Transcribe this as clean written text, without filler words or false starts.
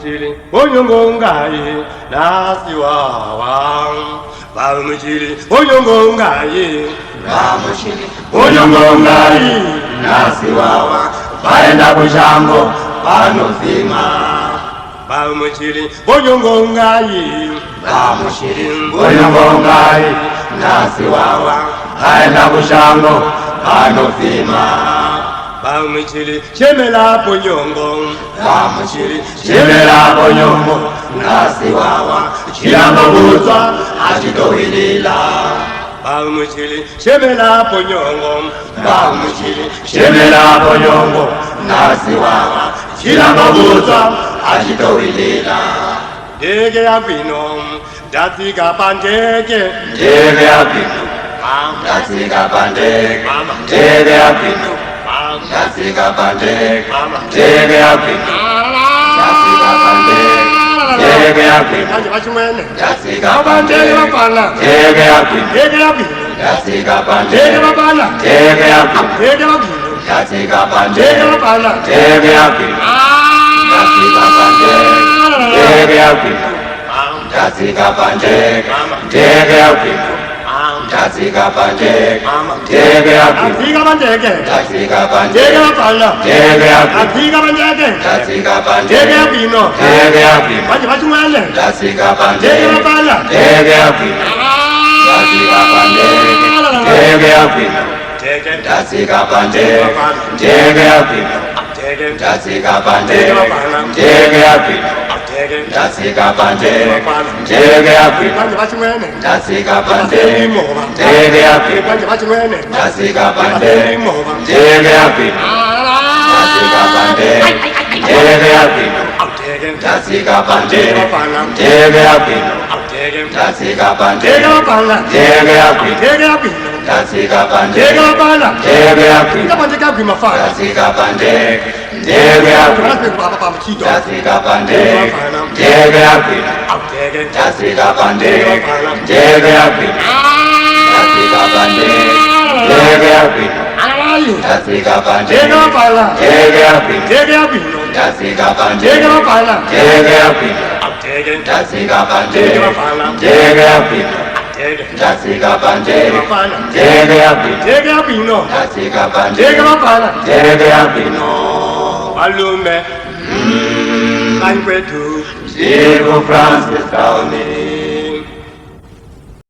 Bamuchili, Oyongongai, Nasiwawa. Bamuchili, Oyongongai, Bamuchili, Oyongongai, Nasiwawa. Baenda kushango, banozima. Bamuchili, Oyongongai, Bamuchili, Oyongongai, Nasiwawa. Baenda kushango, banozima. Bamuchili, Chemela Ponyongo, Bamuchili, Chemela Ponyongo, Nasiwawa. Chilambo buzwa, achitowilila. Bamuchili, Chemela Ponyongo, Bamuchili, Chemela Ponyongo, Nasiwawa. Chilambo buzwa, achitowilila. Dege ya Pino, Datika Pandeke, Dege ya Pino, Datika Pandeke, Dege ya Pino, Datika Pandeke, Dege ya Pino, Datika Pandeke, Dege ya Pino, Datika Pandeke, Dege ya Pino, Datika Pandeke, Dege ya Pino, Datika Pandeke, Dege ya Pino, Datika Pandeke, Dege ya Pino, Datika Pandeke, Dege ya Pino, Datika Pandeke, Dege ya Pino, Datika Pandeke, Datika Pandeke, Dege ya Pino, Dege ya Pino, Datika Pandeke, Datika Pandeke, Dege ya Pino, Dege ya Pino, Datika Datika Pandeke, Pandeke, Dege ya Pino, Datika Pandeke, Dege ya Pino, Datika Pandeke, Dege ya Pino, Datika Pandeke, Dege ya Pino, Datika Pandeke, Dege ya Pino, Datika Pandeke, Dege ya Pino, Datika Pandeke, Dege ya Pino, Datika Pandeke, Dege ya Pino, Datika Pandeke, Dege ya Pino, Datika Pandeke, Dege ya Pino, Datika Pandeke, Dege ya Pino, Datika Pandeke, Dege ya Pino, Datika Pandeke, Dege ya Pino, Datika Pandeke, Dege ya Pino, Datika Pandeke, Dege ya Pino, Datika Pandeke, Dege ya Pino, Datika Pandeke, Dege ya Pino, Datika Pandeke, Dege ya Pino, Datika Pandeke, Dege ya Pino, Datika Pandeke, Dege ya Pino. Malume, Banquetu, Diego Francis Taoni.